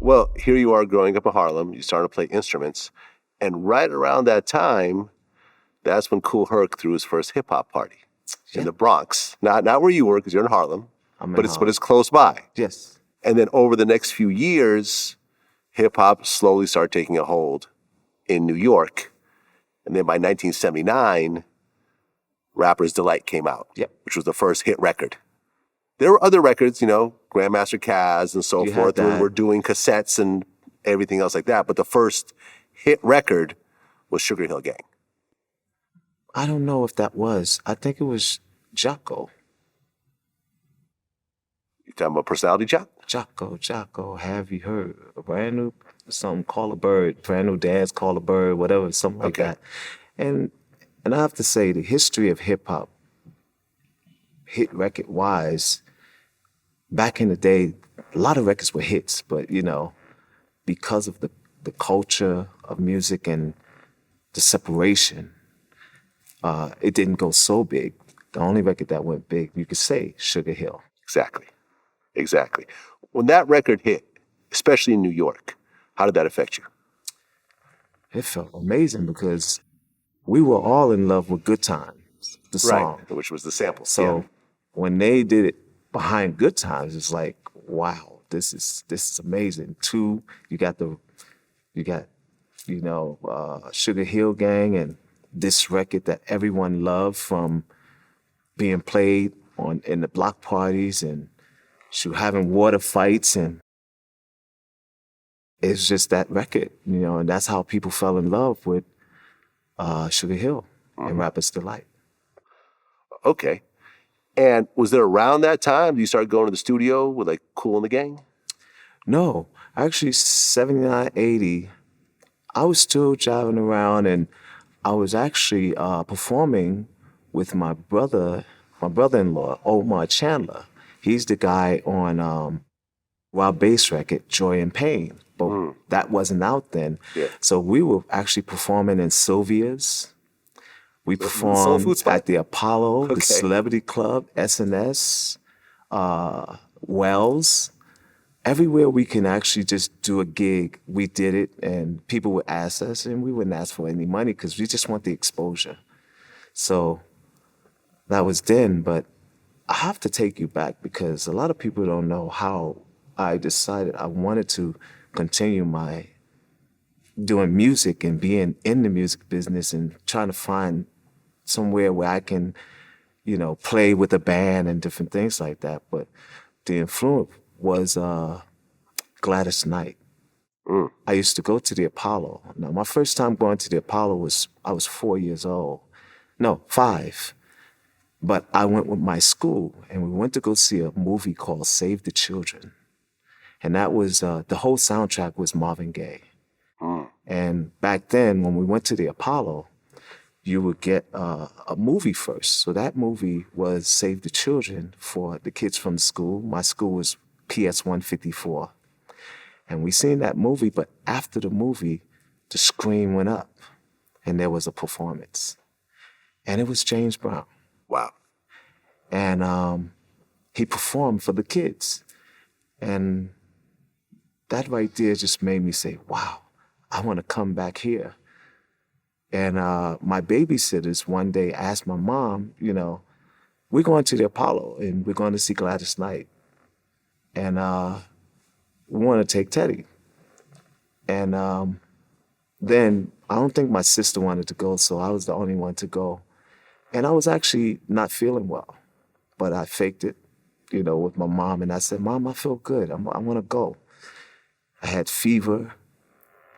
Well, here you are growing up in Harlem. You started to play instruments. And right around that time, that's when Kool Herc threw his first hip hop party in the Bronx. Not where you were, because you're in Harlem, I'm in but Harlem. it's close by. Yes. And then over the next few years, hip hop slowly started taking a hold in New York. And then by 1979, Rapper's Delight came out, Yep. which was the first hit record. There were other records, Grandmaster Caz and so You had forth, when that. we're doing cassettes and everything else like that. But the first hit record was Sugar Hill Gang. I don't know if that was. I think it was Jocko. You talking about Personality Jack? Jocko, have you heard? A brand new something, Call a Bird, brand new dance, Call a Bird, whatever, something like that. And I have to say, the history of hip hop, hit record wise, back in the day, a lot of records were hits, but because of the culture of music and the separation, it didn't go so big. The only record that went big, you could say, Sugar Hill. Exactly. When that record hit, especially in New York, how did that affect you? It felt amazing because we were all in love with Good Times, the song. Right, which was the sample. So when they did it behind Good Times, it's like, wow, this is amazing. Two, you got Sugar Hill Gang and this record that everyone loved from being played in the block parties and having water fights, and it's just that record, and that's how people fell in love with Sugar Hill and Rapper's Delight. Okay. And was it around that time you started going to the studio with like Kool and the Gang? No, actually 79, 80, I was still driving around, and I was actually performing with my brother-in-law, Omar Chandler. He's the guy on Wild Bass record, Joy and Pain, but that wasn't out then. Yeah. So we were actually performing in Sylvia's. We performed at the Apollo, the Celebrity Club, SNS, Wells. Everywhere we can actually just do a gig, we did it, and people would ask us, and we wouldn't ask for any money because we just want the exposure. So that was then, but I have to take you back because a lot of people don't know how I decided I wanted to continue my doing music and being in the music business and trying to find somewhere where I can, play with a band and different things like that. But the influence was Gladys Knight. I used to go to the Apollo. Now, my first time going to the Apollo I was 4 years old. No, 5. But I went with my school, and we went to go see a movie called Save the Children. And that was, the whole soundtrack was Marvin Gaye. And back then, when we went to the Apollo, you would get a movie first. So that movie was Save the Children for the kids from the school. My school was PS 154. And we seen that movie, but after the movie, the screen went up, and there was a performance. And it was James Brown. Wow. And he performed for the kids. And that right there just made me say, wow, I want to come back here. And my babysitters one day asked my mom, we're going to the Apollo and we're going to see Gladys Knight. And we want to take Teddy. And then I don't think my sister wanted to go, so I was the only one to go. And I was actually not feeling well, but I faked it, with my mom. And I said, Mom, I feel good. I want to go. I had fever.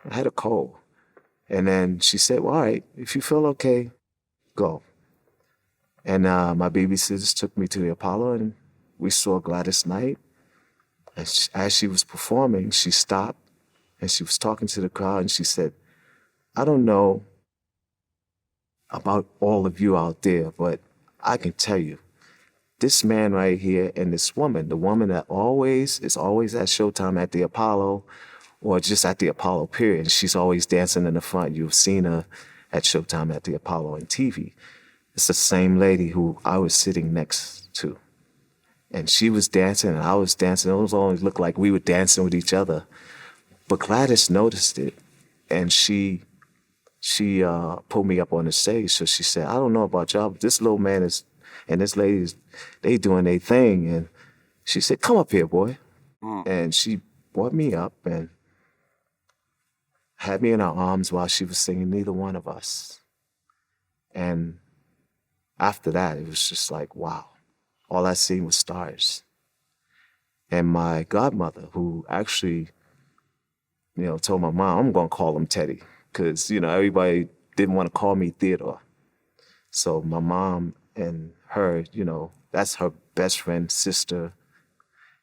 I had a cold. And then she said, well, all right, if you feel okay, go. And my babysitters took me to the Apollo, and we saw Gladys Knight. And as she was performing, she stopped, and she was talking to the crowd, and she said, I don't know about all of you out there, but I can tell you, this man right here and this woman, the woman that is always at Showtime at the Apollo, or just at the Apollo period. She's always dancing in the front. You've seen her at Showtime at the Apollo on TV. It's the same lady who I was sitting next to. And she was dancing and I was dancing. It always looked like we were dancing with each other. But Gladys noticed it, and she pulled me up on the stage. So she said, I don't know about y'all, but this little man is, and this lady, they doing their thing. And she said, come up here, boy. And she brought me up and had me in her arms while she was singing Neither One of Us. And after that, it was just like, wow. All I seen was stars. And my godmother, who actually, told my mom, I'm going to call him Teddy, because, everybody didn't want to call me Theodore. So my mom and her, that's her best friend, sister,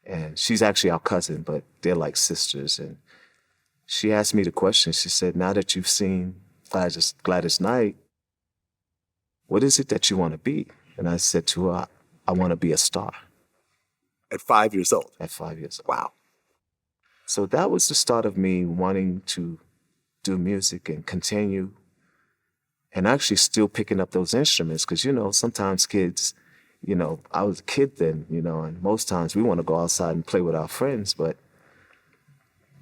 and she's actually our cousin, but they're like sisters. And she asked me the question. She said, now that you've seen Gladys Knight, what is it that you want to be? And I said to her, I want to be a star. At 5 years old? At 5 years old. Wow. So that was the start of me wanting to do music and continue, and actually still picking up those instruments. Because, sometimes kids, I was a kid then, and most times we want to go outside and play with our friends, but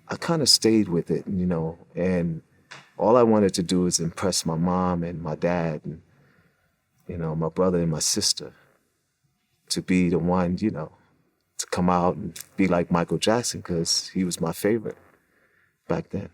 I kind of stayed with it, and all I wanted to do was impress my mom and my dad and, my brother and my sister, to be the one, to come out and be like Michael Jackson, because he was my favorite back then.